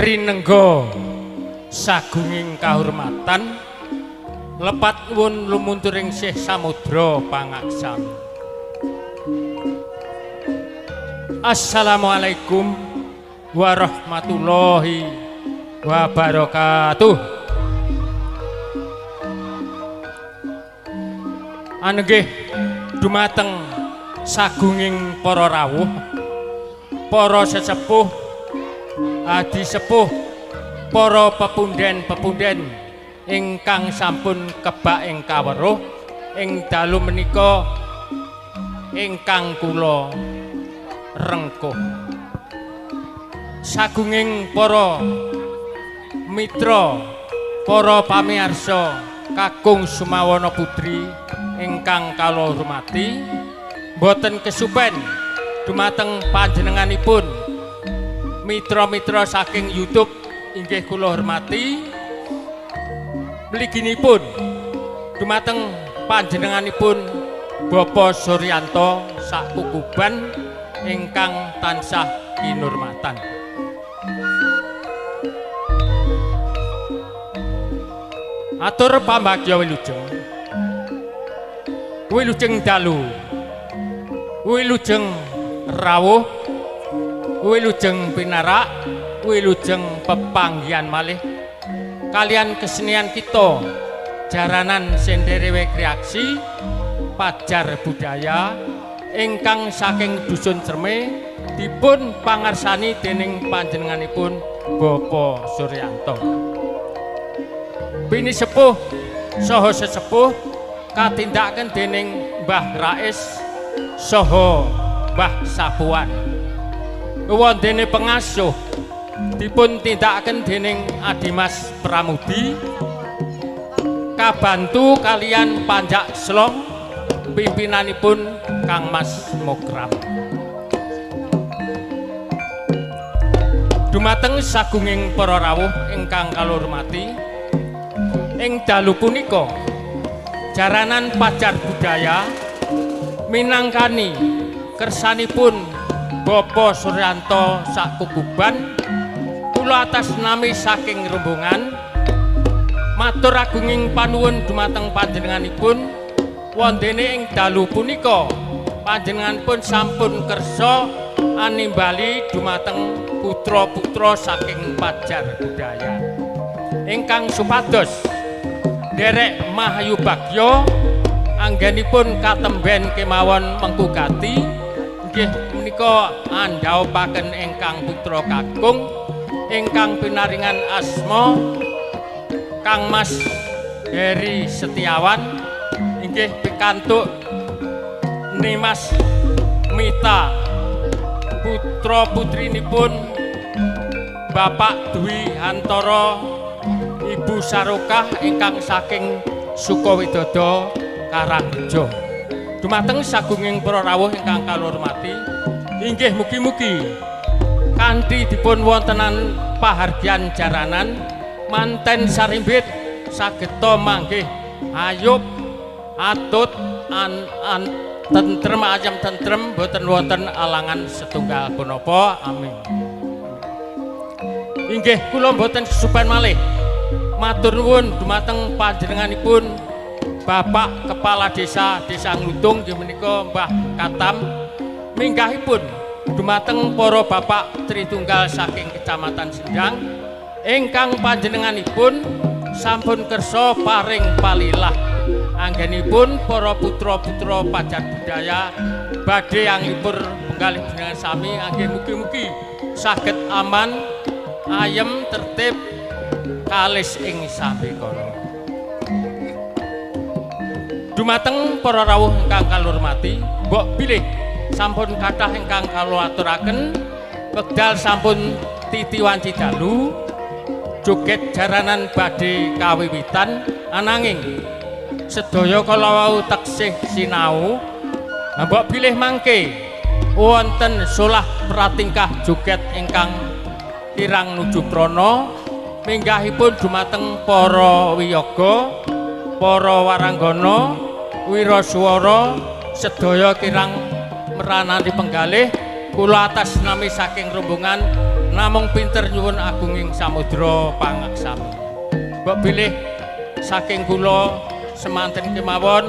rinengga sagunging kahormatan lepat nuwun lumunturing Syekh Samudra pangaksami. Assalamualaikum warahmatullahi wabarakatuh. Anggih dumateng sagunging para rawuh, para sesepuh, adi sepuh, para pepunden-pepunden ingkang sampun kebak ing kaweruh ing dalu menika ingkang kula rengkuh. Sagunging para mitra, para pamirsa kakung Sumawana Putri ingkang kula hormati, boten kesupen dumateng panjenenganipun mitra-mitra saking YouTube inggih kula hormati, mliginipun dumateng panjenenganipun Bapak Suryanto sakukuban ingkang tansah kinurmatan. Atur pambagya wilujeng dalu, wilujeng rawuh, wilujeng pinarak, wilujeng pepanggihan malih kalian kesenian kita jaranan senderewe kreaksi pajar budaya ingkang saking dusun Cerme dipun pangarsani dening panjenenganipun Bapak Suryanto. Bini sepuh saha sesepuh katindakaken dening Mbah Rais saha Mbah Sapuan. Wondene pengasuh dipun tindakaken dening Adimas Pramudi kabantu kalian Panjak Slong pimpinanipun Kang Mas Mokram. Dumateng sagunging para rawuh ingkang kula hormati, ing dalu punika jaranan pajar budaya minangkani kersanipun Bapak Suryanto sakukuban, kula atas nami saking rombongan matur agunging panuwun dumateng panjenenganipun wondene ing dalu punika panjenenganipun sampun kersa animbali dumateng putra-putra saking pajar budaya ingkang supados derek Mahayu Bagyo anggenipun katemben kemawon mengkugati nggih menika andhaopaken ingkang putra kakung ingkang pinaringan asma Kang Mas Heri Setiawan inggih pikantuk Nimas Mita putra putrinipun Bapak Dwi Hantara Ibu Sarokah ingkang saking Sukawidodo Karangrejo. Dumateng sagunging para rawuh ingkang kula hormati, inggih mugi-mugi kanthi dipun wontenan pahargyan jaranan manten sarimbit sageta manggih ayub atut tentrem ayam tentrem boten wonten alangan setunggal punapa. Amin. Inggih kula boten kesupen malih matur nuwun dumateng panjenenganipun Bapak Kepala Desa Nglutung inggih menika Mbah Katam, minggahipun dumateng para bapak Tritunggal saking Kecamatan Sendang ingkang panjenenganipun sampun kersa paring palilah anggenipun para putra-putra pajar budaya badhe anglipur penggalih jenengan sami anggih mugi-mugi saged aman ayem tertib kalis ing sambekara. Dumateng para rawuh ingkang kula hormati, mbok bilih sampun kathah ingkang kula aturaken wekdal sampun titiwanci dalu joget jaranan badhe kawiwitan ananging sedaya kala wau taksih sinau mbok bilih mangke wonten solah pratingkah joget ingkang kirang nuju prana minggahipun dumateng para wiyaga, para waranggana, wiraswara sedaya kirang meranani penggalih kula atas nami saking rombongan namung pinter nyuwun agunging samudra pangaksami. Mbok bilih saking kula semanten kemawon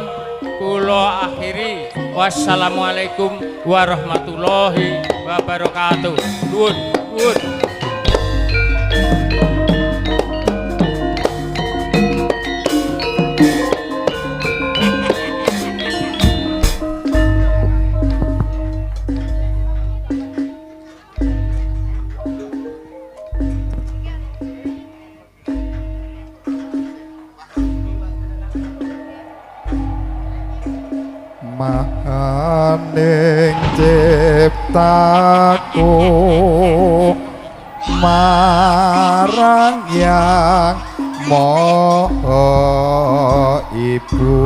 kula akhiri. Wassalamualaikum warahmatullahi wabarakatuh. Nuwun, nuwun. Mahaning ciptaku marang yang Maha Ibu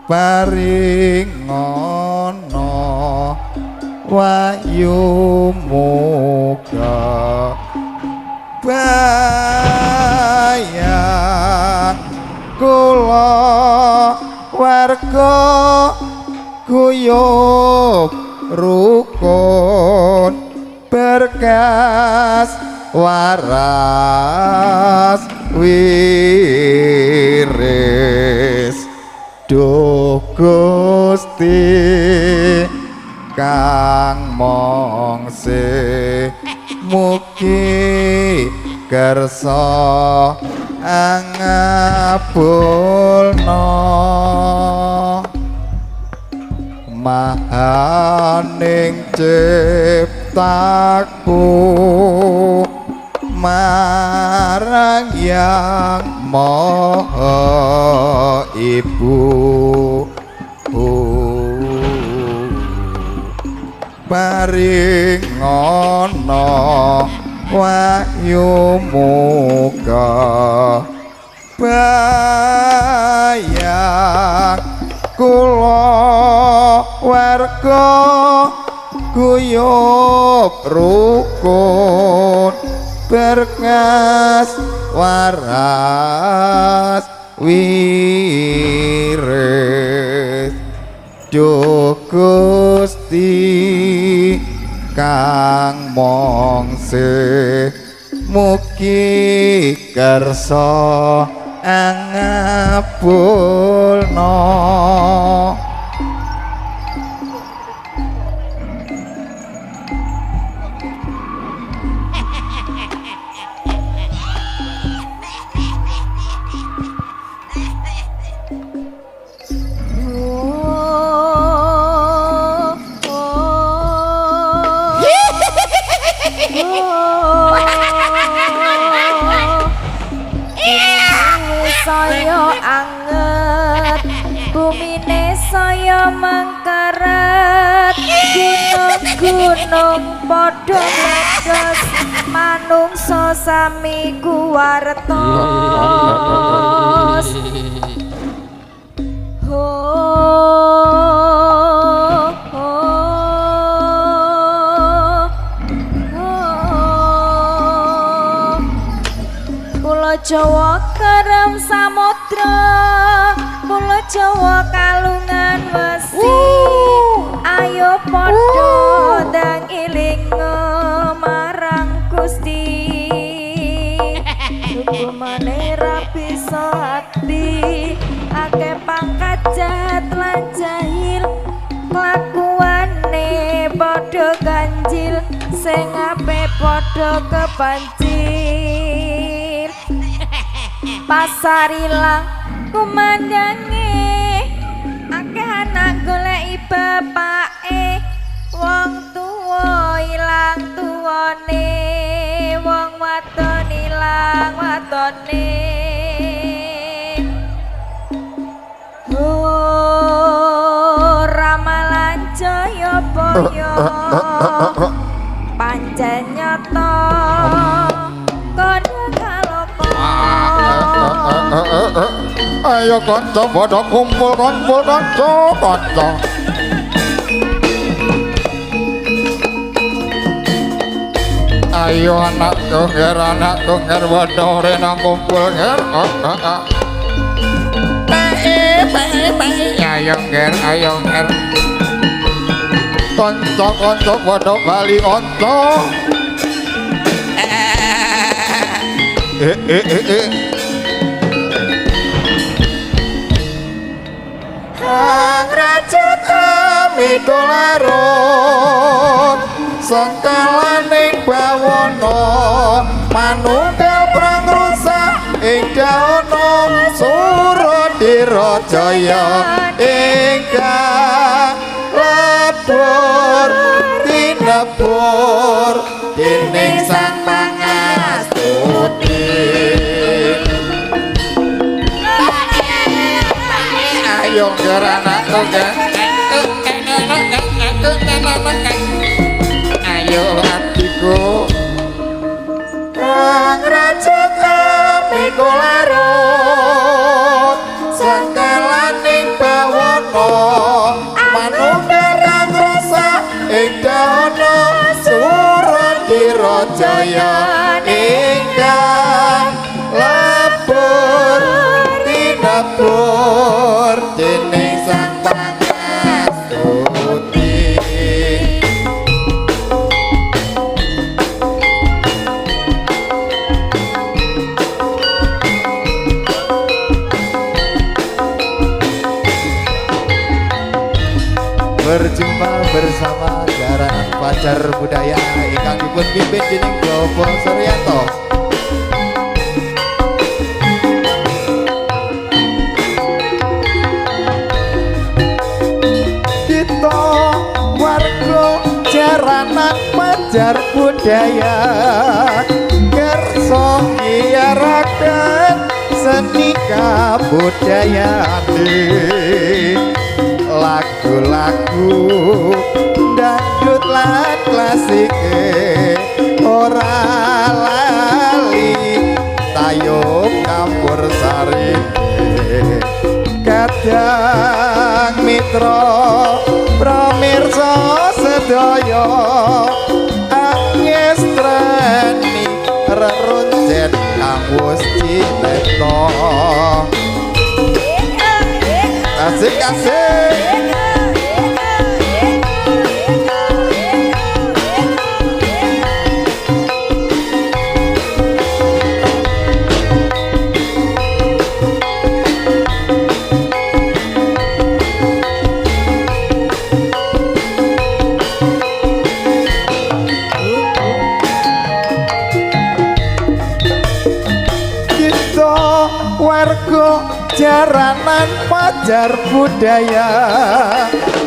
paringono wayu muga bayang kula warga guyub rukun berkas waras wiris duh Gusti kang mongse mugi kersa angapulna mahaning ciptaku marang yang Maha Ibu paringono wayu muga bayang kula warga guyub rukun berkas waras wiris duh Gusti kang mongse mugi kersa angapulna saya anget bumine saya mengkeret gunung-gunung padha meledos manungsa sami kuwartos Pulau Jawa kerem samudra, Pulau Jawa kalungan wesi. Ayo padha ndang iling marang Gusti. Hukumane rapi hati, akeh pangkat jahat lan jahil. Kelakuane padha ganjil, sing ape padha kepancil. Pasarilang kumandange akeh anak goleki bapake, wong tuwa ilang tuwane, wong wadon ilang wadone. Ramalan Jayabaya pancen nyata kono kaloka. Ayo kanca padha kumpul kanca. Ayo anak tungger padha rena kumpul nger. Ayo nger. kanca-kanca padha bali onco Rajut kami kolarut sentelaning bawana manunggal perang rusak ing daono Suradira Jaya ingkang lebur tinebur dening Sang Pangastuti. Ayo geranakku ayo hatiku Kang Rajut kami kolarut sentelaning bawana manunggal kang rusak ing daono Suradira Jaya ingkang lebur tinebur dening Sang Pangastuti. Berjumpa bersama Jaran Pajar Budaya ingkang dipun pimpin dening Bapak Suryanto. Kita warga Jaranan Pajar Budaya kersa nyiaraken seni kabudayane lagu-lagu dangdut lan klasik ora lali tayub campursari kadang mitra pramirsa sedaya angestrani reruncen kang wis cinta asik-asik. Warga Jaranan Pajar Budaya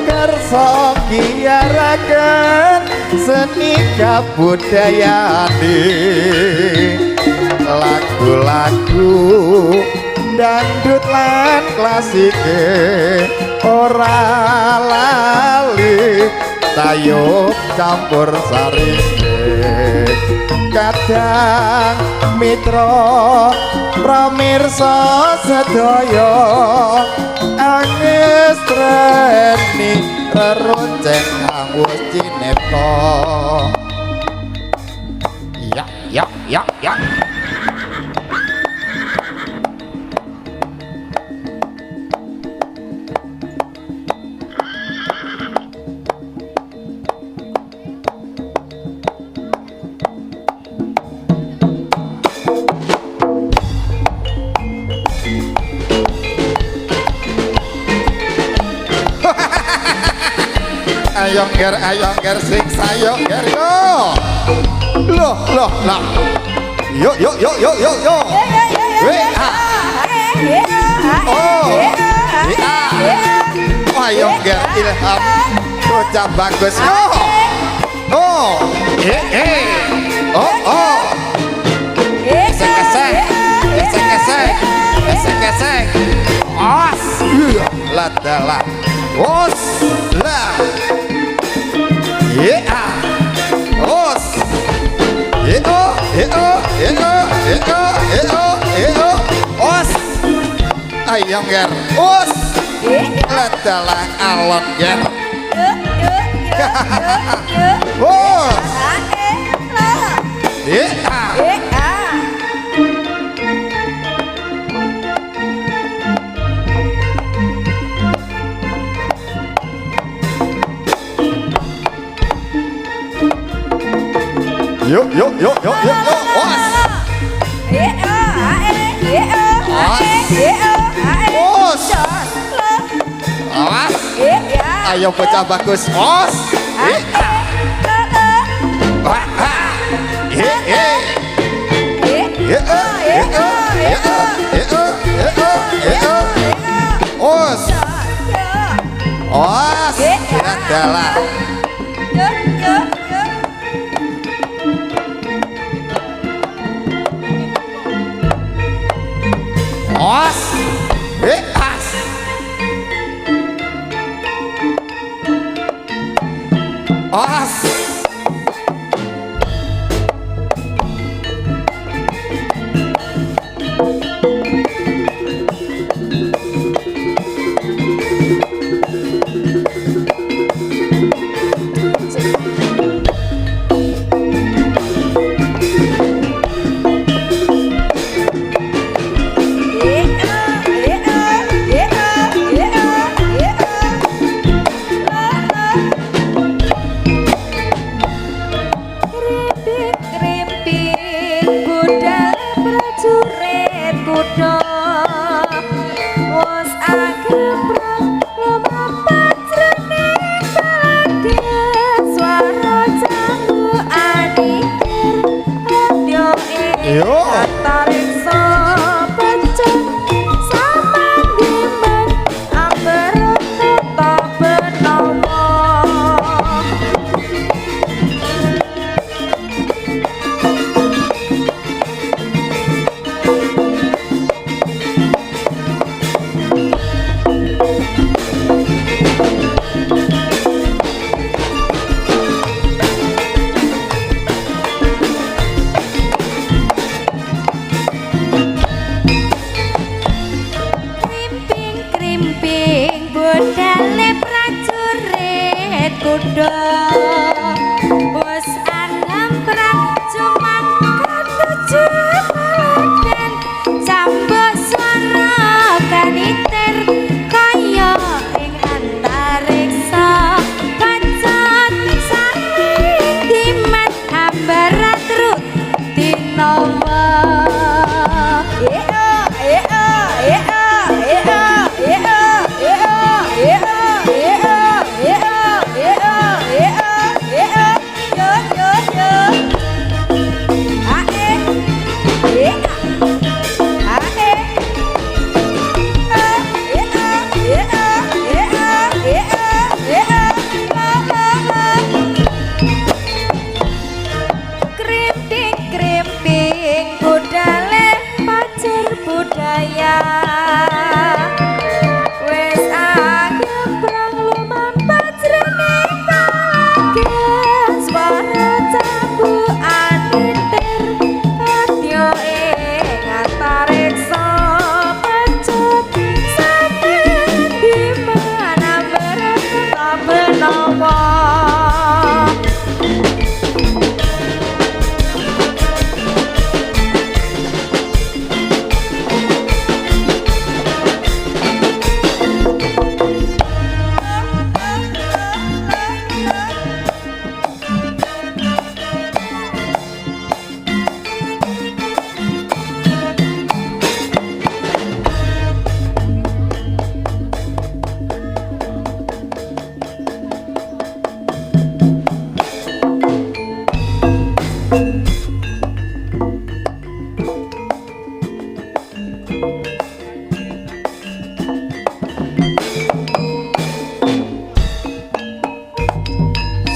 kersa nyiaraken seni kabudayane lagu-lagu dangdut lan klasik ora lali tayub campursari kadang mitra pramirsa sedaya angestreni reruncen kang wis cinipta. Ya. Ayo nger sing sayo nger yo. Loh. Yo. Weh. Oh. Ayo nger Ilham. Bocah bagus yo. Oh. Oh. Esek. Os. Ladalah. Os. Lah. Os. Os. Ayo nger. Os. Ladalah alon nger. Os. Yuk, yuk, yuk, yuk, yuk, yuk. Os. Os. Os. Ayo bocah bagus. Os. Os. Os. Adalah. Os. As. Os.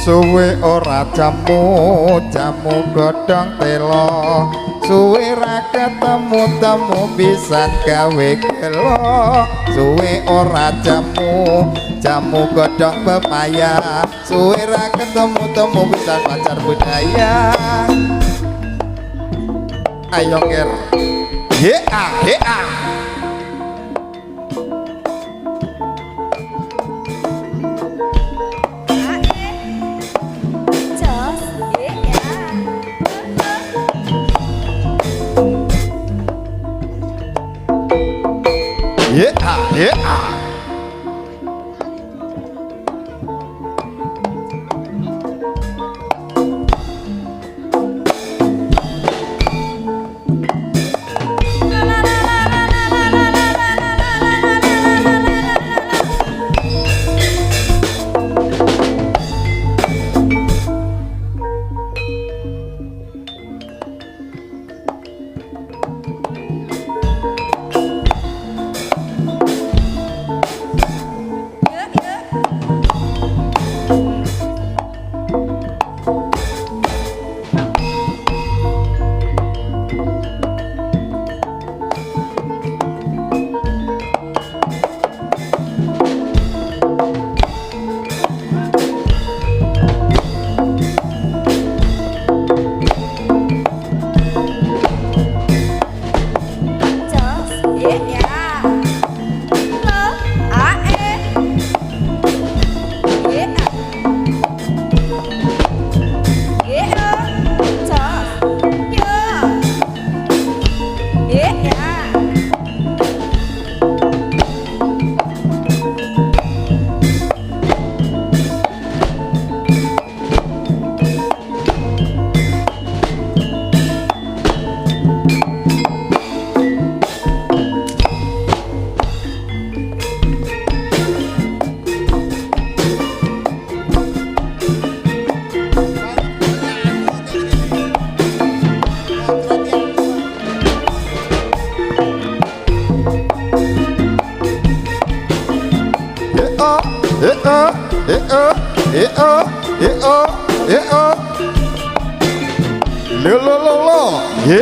Suwe ora jamu godhong telo, suwe ra ketemu temu pisan gawe gelo. Suwe ora jamu godhong pepaya, suwe ra ketemu temu pisan pacar budaya. Ayo ngir, hea hea. Yeah. He a.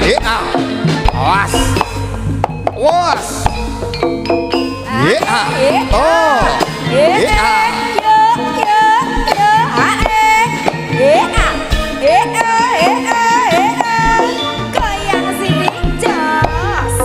He a. Was. Was. He a. Oh. He a. Goyang sini jos.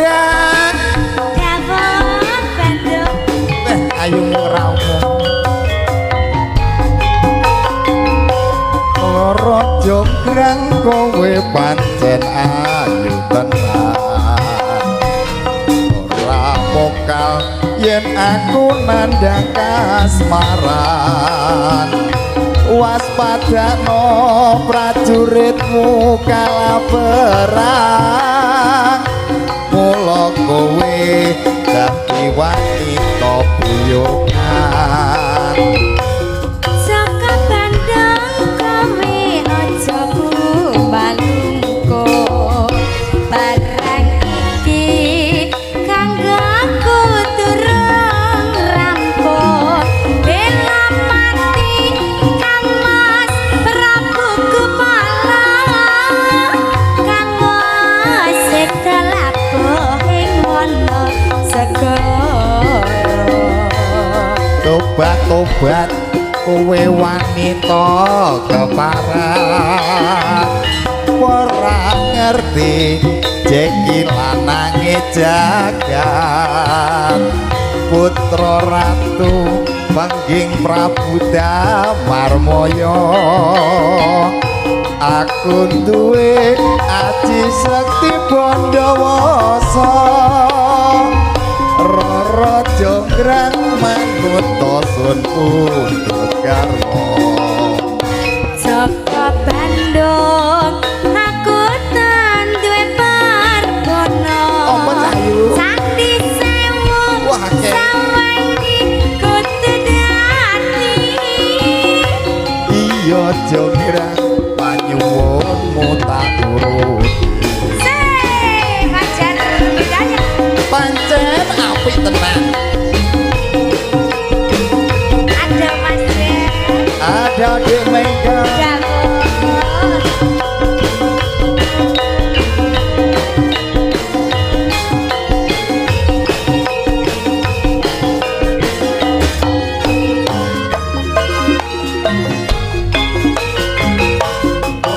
Jonggrang Dawon Bandung ayo ngrawuh Loro jonggrang kowe pancen ayu tenan ora mokal yen aku nandhang kasmaran waspadano prajuritmu kala perang mula kowe dadi wanita buyungan Saka Bandung kowe aja kumalungko barang iki kanggo aku durung rampung bela mati Kang Mas Prabu Kumala Kang wasik dalabuh ing wana segara tobat-tobat kowe wanita keparat ora ngerti jeki lanange jagat putra ratu pangging Prabu Damarmaya aku duwe aji sekti Bandawasa Roro jonggrang manut tosun pundut garwa Saka Bandung aku tan duwe parbono Apa, Cahayu? Sandi sewu Wah, akeh. sawengi kudu dadi iya jonggrang panyuwunmu tak turuti Fajar bedanya pancen apik tenan ada Mas ada Dek Mega Dawon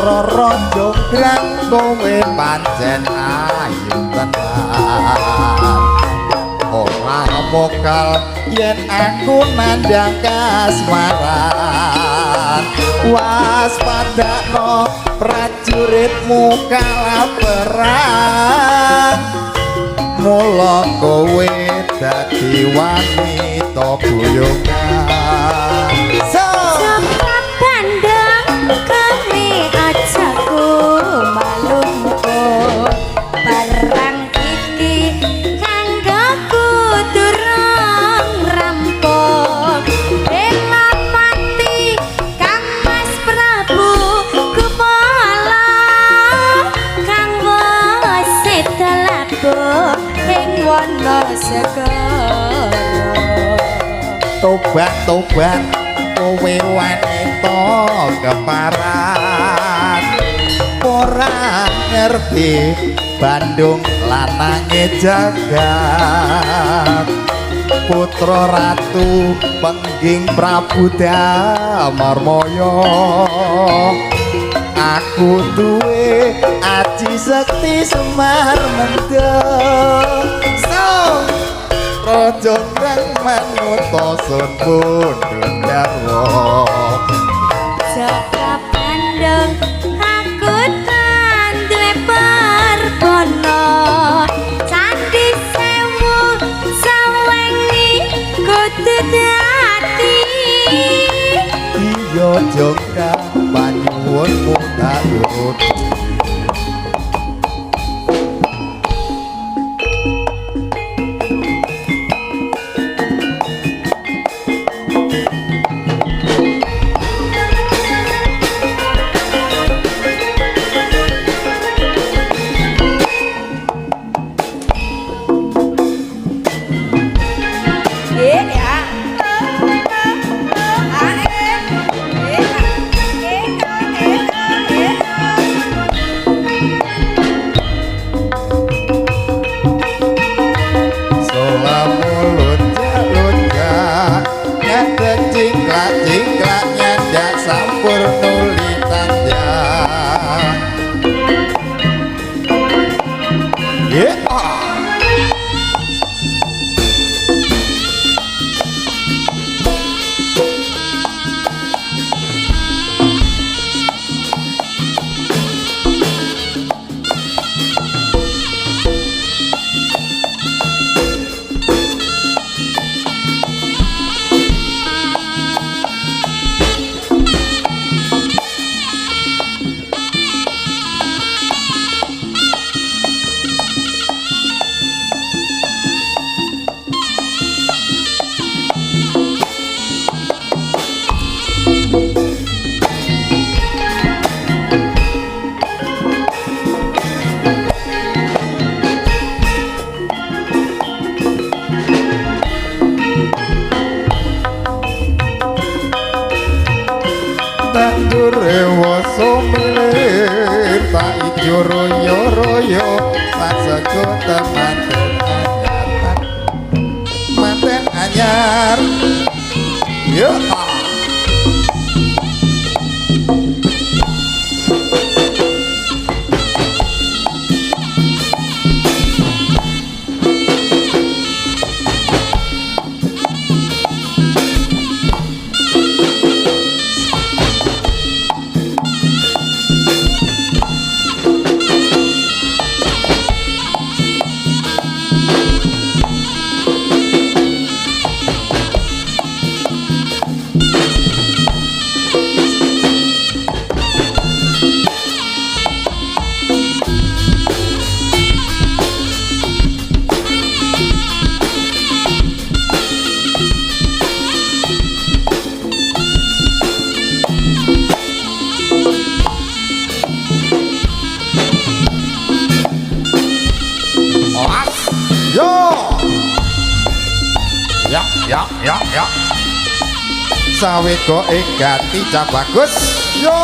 Roro jonggrang kowe pancen ayu tenan ora mokal yen aku nandhang kasmaran waspadano prajuritmu kala perang mula kowe dadi wanita buyungan Saka Bandung kowe aja kumalungko barang iki kanggo aku durung rampung bela mati Kang Mas Prabu Kumala Kang wasik dalabuh ing wana segara tobat-tobat kowe wanita keparat ora ngerti Bandung lanange jagat putra ratu pengging Prabu Damarmaya aku duwe aji sekti Semar Mendeng Raja kang manut tosun pundhut garwa Saka Bandung aku tan duwe parbono Sandi sewu sawengi kudu dadi iya jonggrang panyuwunmu tak turuti lir tak ijo royo tak sekutan manten anyar yo ya sawit kok ganti bagus yo